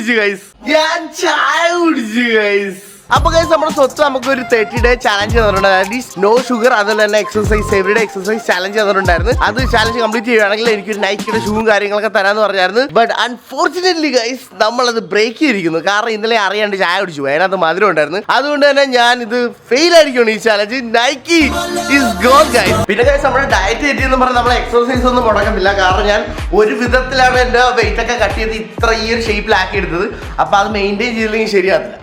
കുടിച്ചു ഗൈസ്. ഞാൻ ചായ കുടിച്ചു ഗൈസ്. അപ്പൊ ഗൈസ് നമ്മുടെ സ്വത്ത് നമുക്ക് ഒരു 30 day ചാലഞ്ച് തന്നിട്ടുണ്ടായിരുന്നു. നോ ഷുഗർ, അതുപോലെ തന്നെ exercise every day exercise challenge തന്നിട്ടുണ്ടായിരുന്നു. അത് ചാലഞ്ച് കംപ്ലീറ്റ് ചെയ്യുകയാണെങ്കിൽ എനിക്കൊരു നൈക്കിയുടെ ഷൂവും കാര്യങ്ങളൊക്കെ തരാന്ന് പറഞ്ഞായിരുന്നു. ബട്ട് അൺഫോർച്ചുനേറ്റ്ലി ഗൈസ് നമ്മളത് ബ്രേക്ക് ചെയ്തിരിക്കുന്നു. കാരണം ഇന്നലെ അറിയാണ്ട് ചായ കുടിച്ചു, അതിനകത്ത് മധുരം ഉണ്ടായിരുന്നു. അതുകൊണ്ട് തന്നെ ഞാൻ ഇത് ഫെയിൽ ആയിരിക്കണം ഈ challenge. Nike is gone guys. പിന്നെ ഗൈസ് നമ്മുടെ ഡയറ്റ് തെറ്റിയെന്ന് പറഞ്ഞാൽ നമ്മൾ എക്സസൈസ് ഒന്നും മുടക്കത്തില്ല. കാരണം ഞാൻ ഒരു വിധത്തിലാണ് എൻ്റെ വെയിറ്റ് ഒക്കെ കട്ട് ചെയ്ത് ഇത്ര ഈ ഒരു ഷേപ്പിലാക്കി എടുത്തത്. അപ്പൊ അത് മെയിൻറ്റെയിൻ ചെയ്തില്ലെങ്കിൽ ശരിയാകത്തില്ല.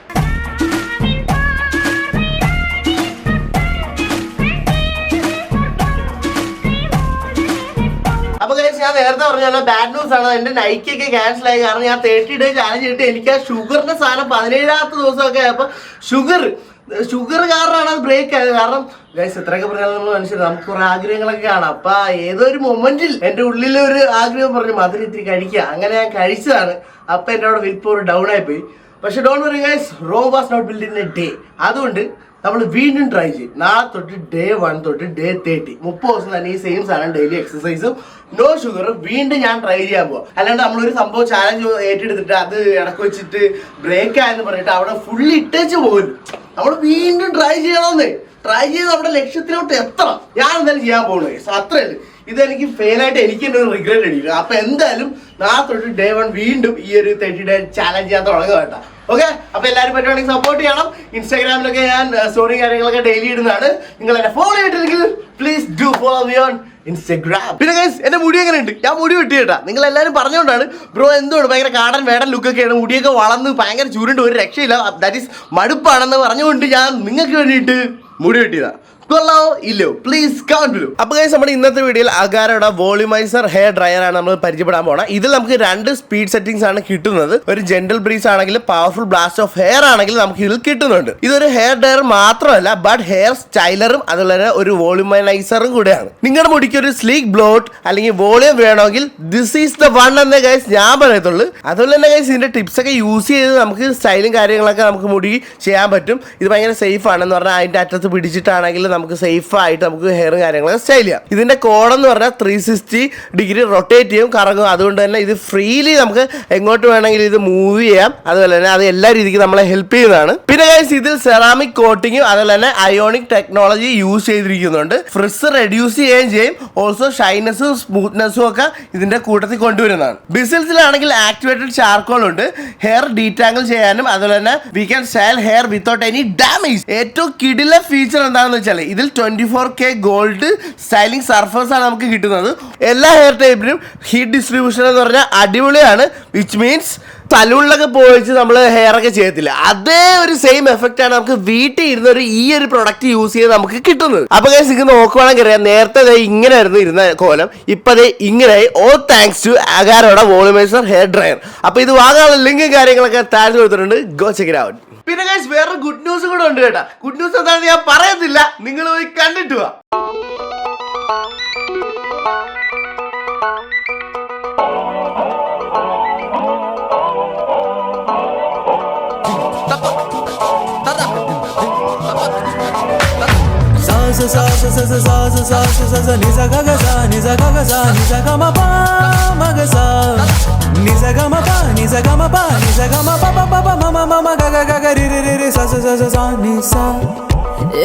ഞാൻ നേരത്തെ പറഞ്ഞല്ലോ ബാഡ് ന്യൂസ് ആണ്. എന്റെ നൈക്കി ഒക്കെ ക്യാൻസൽ ആയി. കാരണം ഞാൻ 30 day ചാലഞ്ച് ചെയ്തിട്ട് എനിക്ക് ആ ഷുഗറിന്റെ സാധനം 17ാമത്തെ ദിവസമൊക്കെ ആയപ്പോൾ ഷുഗർ കാരണമാണ് അത് ബ്രേക്ക് ആയത്. കാരണം ഗൈസ് എത്രയൊക്കെ പറഞ്ഞാലും നമ്മൾ മനുഷ്യർ നമുക്ക് കുറെ ആഗ്രഹങ്ങളൊക്കെ കാണാം. അപ്പൊ ഏതോ ഒരു മൊമെന്റിൽ എന്റെ ഉള്ളിലെ ഒരു ആഗ്രഹം പറഞ്ഞു മധുരം ഇത്തിരി കഴിക്കുക. അങ്ങനെ ഞാൻ കഴിച്ചതാണ്. അപ്പൊ എന്റെ അവിടെ വിൽ പവർ ഡൗൺ ആയി പോയി. പക്ഷെ don't worry guys, Rome was not build in a day. അതുകൊണ്ട് നമ്മൾ വീണ്ടും ട്രൈ ചെയ്യും. നാളെ തൊട്ട് day 1 തൊട്ട് day 30 30 ദിവസം തന്നെ ഈ സെയിം സാധനം ഡെയിലി എക്സസൈസും നോ ഷുഗറും വീണ്ടും ഞാൻ ട്രൈ ചെയ്യാൻ പോവാം. അല്ലാണ്ട് നമ്മളൊരു സംഭവം ചാലഞ്ച് ഏറ്റെടുത്തിട്ട് അത് ഇടക്ക് വെച്ചിട്ട് ബ്രേക്ക് ആയെന്ന് പറഞ്ഞിട്ട് അവിടെ ഫുള്ളി ഇട്ടേച്ച് പോലും. നമ്മൾ വീണ്ടും ട്രൈ ചെയ്യണമെന്നേ. ട്രൈ ചെയ്ത് നമ്മുടെ ലക്ഷ്യത്തിലോട്ട് എത്തണം. ഞാൻ എന്തായാലും ചെയ്യാൻ പോകുന്നത് അത്രയല്ലേ. ഇതെനിക്ക് ഫെയിലായിട്ട് എനിക്ക് തന്നെ ഒരു റിഗ്രറ്റ് അടിക്കും. അപ്പൊ എന്തായാലും നാളെ തൊട്ട് day 1 വീണ്ടും ഈ ഒരു 30 day ചാലഞ്ച് ചെയ്യാൻ തുടങ്ങുക കേട്ടോ. ഓക്കെ, അപ്പൊ എല്ലാവരും പറ്റുവാണെങ്കിൽ സപ്പോർട്ട് ചെയ്യണം. ഇൻസ്റ്റാഗ്രാമിലൊക്കെ ഞാൻ സ്റ്റോറി കാര്യങ്ങളൊക്കെ ഡെയിലി ഇടുന്നതാണ്. നിങ്ങൾ എന്നെ ഫോളോ ചെയ്തിട്ടില്ലെങ്കിൽ please do follow me on Instagram. പിന്നെ ഗൈസ് എന്റെ മുടി എങ്ങനെയുണ്ട്? ഞാൻ മുടി വെട്ടിയേട്ടാ. നിങ്ങൾ എല്ലാവരും പറഞ്ഞുകൊണ്ടാണ് ബ്രോ എന്തുകൊണ്ട് ഭയങ്കര കാടൻ വേടൻ ലുക്കൊക്കെയാണ്, മുടിയൊക്കെ വളർന്ന് ഭയങ്കര ചുരുണ്ട് ഒരു രക്ഷയില്ല, ദാറ്റ് ഈസ് മടുപ്പാണെന്ന് പറഞ്ഞുകൊണ്ട് ഞാൻ നിങ്ങൾക്ക് വേണ്ടിയിട്ട് മുടി വെട്ടിയതാ. കൊള്ളോ ഇല്ലോ പ്ലീസ് കമന്റ് ബിലോ. അപ്പൊ ഗൈസ് നമ്മുടെ ഇന്നത്തെ വീഡിയോയിൽ അഗാരോയുടെ വോളിമൈസർ ഹെയർ ഡ്രയർ ആണ് നമ്മൾ പരിചയപ്പെടാൻ പോണത്. ഇതിൽ നമുക്ക് 2 സ്പീഡ് സെറ്റിംഗ്സ് ആണ് കിട്ടുന്നത്. ഒരു ജെന്റൽ ബ്രീസ് ആണെങ്കിൽ പവർഫുൾ ബ്ലാസ്റ്റ് ഓഫ് ഹെയർ ആണെങ്കിൽ നമുക്ക് ഇതിൽ കിട്ടുന്നുണ്ട്. ഇതൊരു ഹെയർ ഡ്രയർ മാത്രമല്ല ബട്ട് ഹെയർ സ്റ്റൈലറും അതുപോലെ തന്നെ ഒരു വോളിമൈസറും കൂടെയാണ്. നിങ്ങളുടെ മുടിക്ക് ഒരു സ്ലീക്ക് ബ്ലോട്ട് അല്ലെങ്കിൽ വോളിയം വേണമെങ്കിൽ ദിസ് ഈസ് ദ വൺ എന്നേ ഗൈസ് ഞാൻ പറയത്തുള്ളൂ. അതുപോലെ തന്നെ ഗൈസ് ഇതിന്റെ ടിപ്സ് ഒക്കെ യൂസ് ചെയ്ത് നമുക്ക് സ്റ്റൈലും കാര്യങ്ങളൊക്കെ നമുക്ക് മുടി ചെയ്യാൻ പറ്റും. ഇത് ഭയങ്കര സേഫ് ആണെന്ന് പറഞ്ഞാൽ അതിന്റെ അറ്റത്ത് പിടിച്ചിട്ടാണെങ്കിൽ നമുക്ക് സേഫ് ആയിട്ട് നമുക്ക് ഹെയറും കാര്യങ്ങളൊക്കെ സ്റ്റൈൽ ചെയ്യാം. ഇതിന്റെ കോഡെന്ന് പറഞ്ഞാൽ 360 ഡിഗ്രി റൊട്ടേറ്റ് ചെയ്യും, കറങ്ങും. അതുകൊണ്ട് തന്നെ ഇത് ഫ്രീലി നമുക്ക് എങ്ങോട്ട് വേണമെങ്കിലും ഇത് മൂവ് ചെയ്യാം. അതുപോലെ തന്നെ അത് എല്ലാ രീതിക്കും നമ്മളെ ഹെൽപ്പ് ചെയ്യുന്നതാണ്. പിന്നെ ഗൈസ് ഇതിൽ സെറാമിക് കോട്ടിങ്ങും അതുപോലെ തന്നെ അയോണിക് ടെക്നോളജി യൂസ് ചെയ്തിരിക്കുന്നുണ്ട്. ഫ്രിസ് റെഡ്യൂസ് ചെയ്യുകയും ചെയ്യും. ഓൾസോ ഷൈനസും സ്മൂത്ത്നെസ്സും ഒക്കെ ഇതിന്റെ കൂട്ടത്തിൽ കൊണ്ടുവരുന്നതാണ്. ബിസിൽസിലാണെങ്കിൽ ആക്ടിവേറ്റഡ് ചാർക്കോൾ ഉണ്ട്. ഹെയർ ഡീറ്റാങ്കിൾ ചെയ്യാനും അതുപോലെ തന്നെ we can style hair without any damage. ഏറ്റവും കിടില ഫീച്ചർ എന്താണെന്ന് വെച്ചാൽ ഇതിൽ 24K ഗോൾഡ് സ്റ്റൈലിംഗ് സർഫേസ് ആണ് നമുക്ക് കിട്ടുന്നത്. എല്ലാ ഹെയർ ടൈപ്പിനും ഹീറ്റ് ഡിസ്ട്രിബ്യൂഷൻ എന്ന് പറഞ്ഞാൽ അടിപൊളിയാണ്. വിച്ച് മീൻസ് സലൂണിലൊക്കെ പോയിച്ച് നമ്മൾ ഹെയർ ഒക്കെ ചെയ്യത്തില്ല, അതേ ഒരു സെയിം എഫക്റ്റ് ആണ് നമുക്ക് വീട്ടിൽ ഇരുന്ന ഈ ഒരു പ്രൊഡക്റ്റ് യൂസ് ചെയ്ത് നമുക്ക് കിട്ടുന്നത്. അപ്പൊ ഗൈസ് ഇത് നോക്കുവാണെങ്കിൽ അറിയാം, നേരത്തെ ഇങ്ങനെ ആയിരുന്നു ഇരുന്ന കോലം, ഇപ്പൊ ഇങ്ങനെയായി. ഓ താങ്ക്സ് ടു അഗാരോയുടെ വോളിമൈസർ ഹെയർ ഡ്രയർ. അപ്പൊ ഇത് വാങ്ങാനുള്ള ലിങ്കും കാര്യങ്ങളൊക്കെ താഴെ കൊടുത്തിട്ടുണ്ട്. Go check it out. പിന്നെ ഗൈസ് വേറെ ഗുഡ് ന്യൂസ് കൂടെ ഉണ്ട് കേട്ടാ. ഗുഡ് ന്യൂസ് എന്താണെന്ന് ഞാൻ പറയത്തില്ല, നിങ്ങൾ പോയി കണ്ടിട്ട് വാ.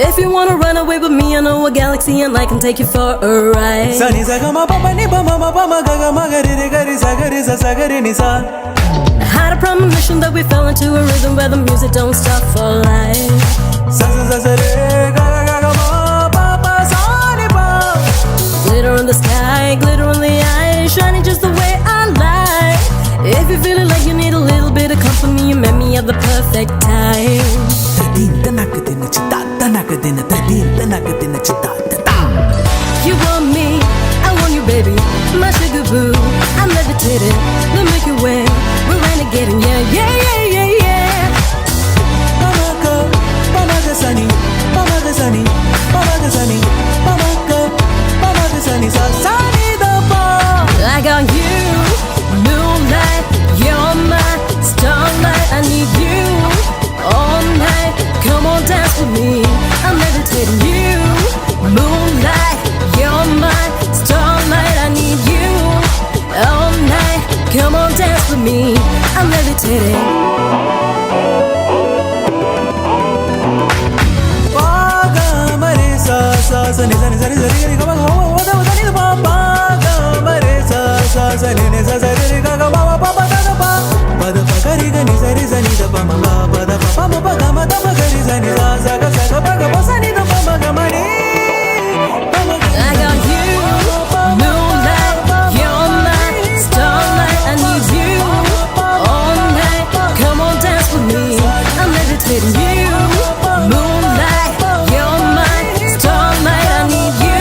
If you wanna run away with me, I know a galaxy and I can take you for a ride. I had a premonition that we fell into a rhythm where the music don't stop for life. Glitter in the sky, glitter in the eyes, shining just the way I like. If you're feeling like you need a little bit of company, you met me at the perfect time. You want me, I want you, baby, my sugar boo. I'm levitating, the Milky Way, we're renegading, yeah, yeah, yeah, yeah, yeah. Sunny, sunny, sunny, sunny, sunny, the ball. I got you, moonlight, you're my starlight. I need you sa ni sa ni sa ni sa ni ga ma ga da da ni pa pa ga ma re sa sa sa ni ni sa sa ni ga ga ma pa pa ga da pa da pa ga ri ga ni sa da pa ma pa da pa pa ma pa ga ma da pa ga ri sa ni sa ga pa ga pa sa ni da pa ma ga ma ni. I got you, moonlight, you're my starlight. I need you all night. Come on, dance with me. I'm levitating you, moonlight, you're my starlight. I need you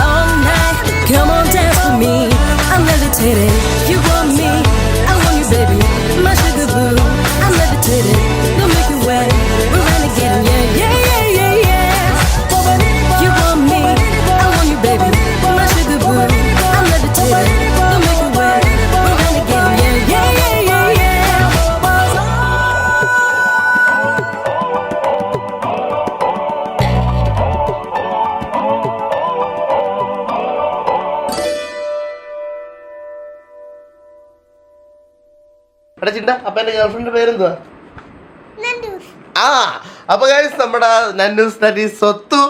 all night. Come on, dance with me. I'm levitating. You want me, I want you, baby. My sugar boo. I'm levitating. The Milky Way, we're renegading, yeah, yeah, yeah, yeah, yeah. You want me, I want you, baby. My sugar boo. I'm levitating. The Milky Way, we're renegading, yeah, yeah, yeah, yeah, yeah. എടാ ചിണ്ട, അപ്പൊ എന്റെ ഗേൾഫ്രണ്ടിന്റെ പേരെന്തുവാ? ആ അപ്പൊ guys നമ്മുടെ നന്നൂസ് തട്ടി സ്വത്തു.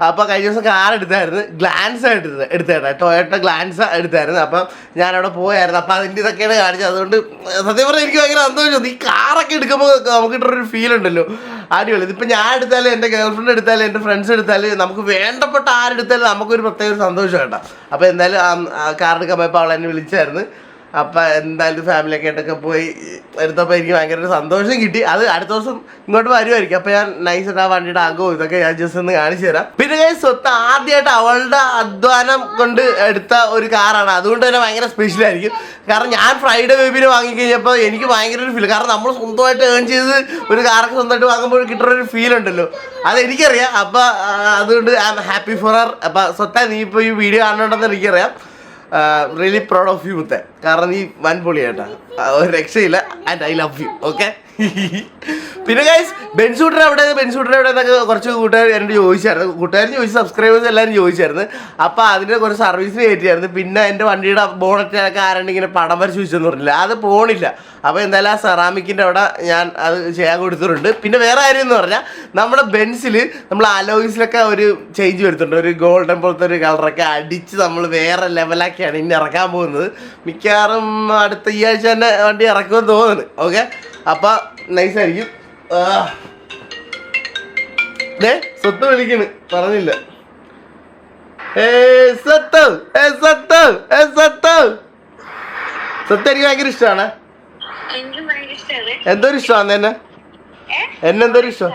അപ്പൊ കഴിഞ്ഞ ദിവസം കാർ എടുത്തായിരുന്നു, ഗ്ലാൻസ് ആയിട്ട് എടുത്തേട്ടാ, ടൊയോട്ട ഗ്ലാൻസ് എടുത്തായിരുന്നു. അപ്പം ഞാനവിടെ പോയായിരുന്നു. അപ്പം അതിൻ്റെ ഇതൊക്കെയാണ് കാണിച്ചത്. അതുകൊണ്ട് സത്യം പറഞ്ഞാൽ എനിക്ക് ഭയങ്കര സന്തോഷം. ഈ കാറൊക്കെ എടുക്കുമ്പോൾ നമുക്ക് കിട്ടുന്നൊരു ഫീൽ ഉണ്ടല്ലോ, അടിപൊളി. ഇതിപ്പോൾ ഞാൻ എടുത്താലും എൻ്റെ ഗേൾഫ്രണ്ട് എടുത്താലും എൻ്റെ ഫ്രണ്ട്സ് എടുത്താലും നമുക്ക് വേണ്ടപ്പെട്ട ആരെടുത്താലും നമുക്കൊരു പ്രത്യേക ഒരു സന്തോഷം കേട്ടോ. അപ്പോൾ എന്തായാലും കാർ എടുക്കാൻ പോയപ്പോൾ അവൾ എന്നെ വിളിച്ചായിരുന്നു. അപ്പം എന്തായാലും ഫാമിലിയൊക്കെ ആയിട്ടൊക്കെ പോയി എടുത്തപ്പോൾ എനിക്ക് ഭയങ്കര ഒരു സന്തോഷം കിട്ടി. അത് അടുത്ത ദിവസം ഇങ്ങോട്ട് വരുമായിരിക്കും. അപ്പോൾ ഞാൻ നൈസായിട്ട് ആ വണ്ടിയുടെ ആകോ ഇതൊക്കെ ഞാൻ ജസ്റ്റ് ഒന്ന് കാണിച്ചു തരാം. പിന്നെ സ്വത്ത് ആദ്യമായിട്ട് അവളുടെ അധ്വാനം കൊണ്ട് എടുത്ത ഒരു കാറാണ്. അതുകൊണ്ട് തന്നെ ഭയങ്കര സ്പെഷ്യലായിരിക്കും. കാരണം ഞാൻ ഫ്രൈഡേ ബേബിനെ വാങ്ങിക്കഴിഞ്ഞപ്പോൾ എനിക്ക് ഭയങ്കര ഒരു ഫീൽ. കാരണം നമ്മൾ സ്വന്തമായിട്ട് ഏൺ ചെയ്ത് ഒരു കാറൊക്കെ സ്വന്തമായിട്ട് വാങ്ങുമ്പോൾ കിട്ടുന്നൊരു ഫീൽ ഉണ്ടല്ലോ, അതെനിക്കറിയാം. അപ്പോൾ അതുകൊണ്ട് I am happy for her. അപ്പോൾ സ്വത്ത നീ ഇപ്പോൾ ഈ വീഡിയോ കാണുന്നുണ്ടെന്ന് എനിക്കറിയാം. റിയലി പ്രൗഡ് ഓഫ് യു മുത്തേ. കാരണം നീ വൻ പൊളിയാട്ടാ, ഒരു രക്ഷയില്ല. And I love you. Okay. പിന്നെ ഗൈസ് ബെൻസൂട്ടർ എവിടെ എന്നൊക്കെ കുറച്ച് കൂട്ടുകാർ എന്നോട് ചോദിച്ചായിരുന്നു. കൂട്ടുകാരും ചോദിച്ചു, സബ്സ്ക്രൈബേഴ്സ് എല്ലാവരും ചോദിച്ചായിരുന്നു. അപ്പോൾ അതിൻ്റെ കുറച്ച് സർവീസിന് കയറ്റിയായിരുന്നു. പിന്നെ എൻ്റെ വണ്ടിയുടെ ബോണറ്റിലൊക്കെ ആരാണ്ട് ഇങ്ങനെ പടം വരച്ച് ചോദിച്ചെന്ന് പറഞ്ഞില്ല, അത് പോണില്ല. അപ്പോൾ എന്തായാലും ആ സെറാമിക്കിൻ്റെ അവിടെ ഞാൻ അത് ചെയ്യാൻ കൊടുത്തിട്ടുണ്ട്. പിന്നെ വേറെ കാര്യം എന്ന് പറഞ്ഞാൽ നമ്മുടെ ബെൻസിൽ നമ്മൾ അലോയ്സിലൊക്കെ ഒരു ചേഞ്ച് വരുത്തുന്നുണ്ട്. ഒരു ഗോൾഡൻ പോലത്തെ ഒരു കളറൊക്കെ അടിച്ച് നമ്മൾ വേറെ ലെവലാക്കിയാണ് ഇനി ഇറക്കാൻ പോകുന്നത്. മിക്കവാറും അടുത്ത ഈ ആഴ്ച തന്നെ വണ്ടി ഇറക്കുമെന്ന് തോന്നുന്നു. ഓക്കെ, അപ്പം നൈസായിരിക്കും. സ്വത്ത് വിളിക്കണ്, പറഞ്ഞില്ല. സ്വത്ത് എനിക്ക് ഭയങ്കര ഇഷ്ടമാണ്. എന്തൊരു ഇഷ്ടമാണ് എന്നെന്തൊരു ഇഷ്ടം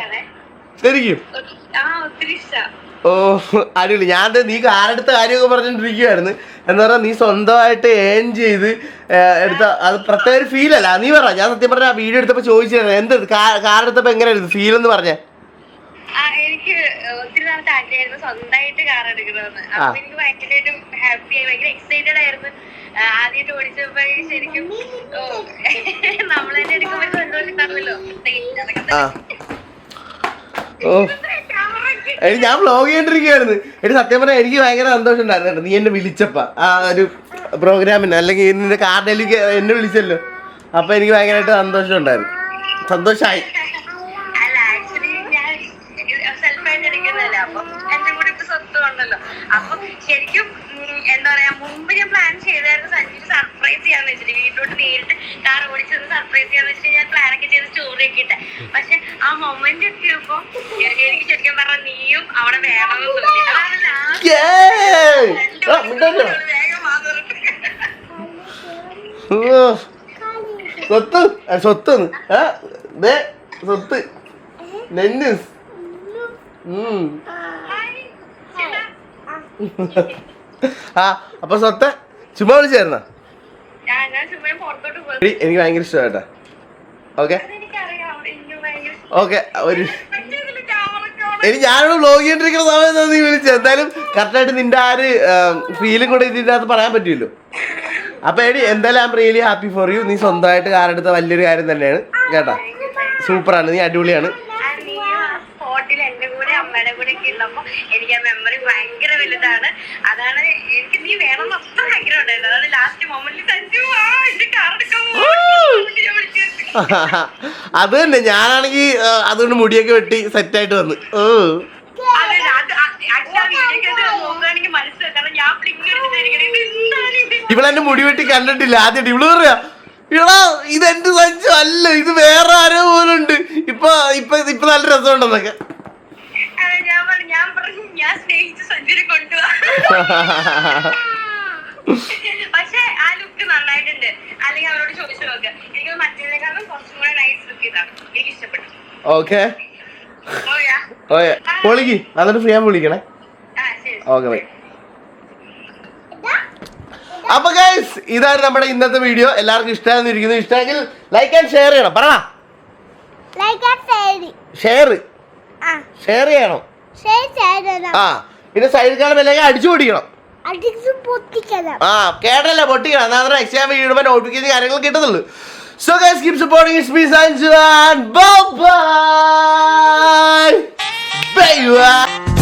ശരിക്കും. ഓ അടിപൊളി. ഞാൻ നീ കാറെടുത്ത കാര്യമൊക്കെ പറഞ്ഞോണ്ടിരിക്കുവായിരുന്നു. എന്താ പറയുക, നീ സ്വന്തമായിട്ട് ഏൺ ചെയ്ത് എടുത്ത അത് പ്രത്യേക ഒരു ഫീലല്ല. നീ പറ. ഞാൻ സത്യം പറഞ്ഞ ആ വീഡിയോ എടുത്തപ്പോൾ ചോദിച്ചിരുന്നു എന്ത് കാറെടുത്തപ്പോൾ എങ്ങനെയായിരുന്നു ഫീൽ എന്ന് പറഞ്ഞേ. എനിക്ക് ഒത്തിരി നാളത്തെ ആഗ്രഹമായിരുന്നു സ്വന്തമായിട്ട് കാർ എടുക്കണമെന്ന്. അപ്പൊ എനിക്ക് ഭയങ്കരമായിട്ടും ഹാപ്പി ആയി, ഭയങ്കര എക്സൈറ്റഡ് ആയിരുന്നു. ആദ്യമായിട്ട് ഓടിച്ചപ്പോ ശരിക്കും നമ്മൾ തന്നെ എടുക്കുമ്പോൾ സന്തോഷം കാണുമല്ലോ. ഞാൻ വ്ലോഗ് ചെയ്തിരിക്കുകയായിരുന്നു. എനിക്ക് സത്യം പറഞ്ഞാൽ എനിക്ക് ഭയങ്കര സന്തോഷം ഉണ്ടായിരുന്നു. നീ എന്നെ വിളിച്ചപ്പോൾ ആ ഒരു പ്രോഗ്രാമിന്, അല്ലെങ്കിൽ നിന്റെ കാർഡിലേക്ക് എന്നെ വിളിച്ചല്ലോ. അപ്പൊ എനിക്ക് ഭയങ്കരമായിട്ട് സന്തോഷം ഉണ്ടായിരുന്നു, സന്തോഷമായി. അല്ല ആക്ച്വലി ഞാൻ സെൽഫായിട്ട് എടുക്കുന്നതല്ലേ, അപ്പൊ എന്റെ കൂടെ ഇപ്പൊ സ്വന്തം ഉണ്ടല്ലോ. അപ്പൊ ശരിക്കും എന്താ പറയാ, മുമ്പ് ഞാൻ പ്ലാൻ ചെയ്തായിരുന്നു സഞ്ജുവിന് സർപ്രൈസ് ചെയ്യാന്ന് വെച്ചിട്ട്, വീട്ടിലോട്ട് നേരിട്ട് കാർ ഓടിച്ചൊന്ന് സർപ്രൈസ് ചെയ്യാന്ന് വെച്ചിട്ട് ഞാൻ പ്ലാനൊക്കെ ചെയ്ത് സ്റ്റോറി ഒക്കെ ഇട്ടെ. പക്ഷെ ആ മൊമെന്റ് എത്തിയപ്പോ എനിക്ക് ശരിക്കും പറഞ്ഞ നീയും അവിടെ വേണമെന്ന് തോന്നി. അതാണ് സ്വത്ത് സ്വത്ത് സ്വത്ത് നെന്നൂസ്. ആ അപ്പൊ സ്വത്ത് ചുമ്മാ വിളിച്ചായിരുന്ന എനിക്ക് ഭയങ്കര ഇഷ്ടമായിട്ടാ. Okay okay. ഒരു ഞാനിവിടെ വ്ലോഗ് ചെയ്തിരിക്കുന്ന സമയത്ത് നീ വിളിച്ചത്. എന്തായാലും കറക്റ്റായിട്ട് നിന്റെ ആ ഒരു ഫീലും കൂടെ ഇതിൻ്റെ അകത്ത് പറയാൻ പറ്റുമല്ലോ. അപ്പൊ എന്തായാലും I am really happy for you. നീ സ്വന്തമായിട്ട് കാറെടുത്ത വലിയൊരു കാര്യം തന്നെയാണ് കേട്ടാ. സൂപ്പറാണ്, നീ അടിപൊളിയാണ്. എന്റെ കൂടെ അമ്മയുടെ കൂടെ ഒക്കെ ഉള്ളപ്പോ എനിക്ക് ആ മെമ്മറി ഭയങ്കര വലുതാണ്. അതാണ് എനിക്ക് നീ വേണം അത്ര ആഗ്രഹം ഉണ്ടായിരുന്നു. അതാണ് ലാസ്റ്റ് മൊമെന്റിൽ അത് തന്നെ. ഞാനാണെങ്കിൽ അതുകൊണ്ട് മുടിയൊക്കെ വെട്ടി സെറ്റായിട്ട് വന്നു. actually ആ വീഡിയോക്കകത്ത് നോക്കുകയാണെങ്കിൽ മനസ്സിലാവും. കാരണം ഞാൻ ബ്ലിങ്ക് എടുത്തിരിക്കണേ എന്താണ് ഇത്? ഇവളെന്നെ മുടി വെട്ടി കണ്ടിട്ടില്ല ആദ്യമായിട്ട് ഇവള് പറയാ ഇടാ ഇതെന്റെ സഞ്ചു അല്ല ഇത് വേറെ ആരോ പോലുണ്ട് ഇപ്പൊ ഇപ്പൊ ഇപ്പൊ നല്ല രസമുണ്ടെന്നൊക്കെ. ഞാൻ പറഞ്ഞു ഞാൻ സ്നേഹിച്ച് സഞ്ജുനെ കൊണ്ടുപോവാ. പക്ഷെ ആ ലുക്ക് നന്നായിട്ടുണ്ട്. അല്ലെങ്കിൽ അവരോട് ചോദിച്ചു നോക്ക്. എനിക്ക് മറ്റേതിനെക്കാളും കുറച്ചും കൂടെ നൈസ് ലുക്ക് ഇതാണ്. എനിക്ക് ഇഷ്ടപ്പെട്ടു. ഓക്കെ ഓയാ ഓക്കെ വിളിക്ക് എന്നിട്ട് ഫ്രീ ആകുമ്പോൾ വിളിക്കണേ. ആ ശരി. Okay bye. അപ്പൊ ഗൈസ് ഇതായിരുന്നു നമ്മുടെ ഇന്നത്തെ വീഡിയോ. എല്ലാവർക്കും ഇഷ്ടമായിരിക്കുന്നു. ഇഷ്ടമെങ്കിൽ ലൈക്ക് ആൻഡ് ഷെയർ ചെയ്യണം. പറ ഷെയർ ചെയ്യണം. ആ പിന്നെ സൈഡ് കാണുമ്പോൾ അല്ലെങ്കിൽ അടിച്ചു പൊടിക്കണം. ആ കേട്ടല്ലേ പൊട്ടിക്കണം. എന്നാൽ എക്സാം വീഴുമ്പോൾ നോട്ടിഫിക്കേഷൻ കാര്യങ്ങൾ കിട്ടുന്നുള്ളൂ. So guys, keep supporting It's me Sanju and bye bye. Bye.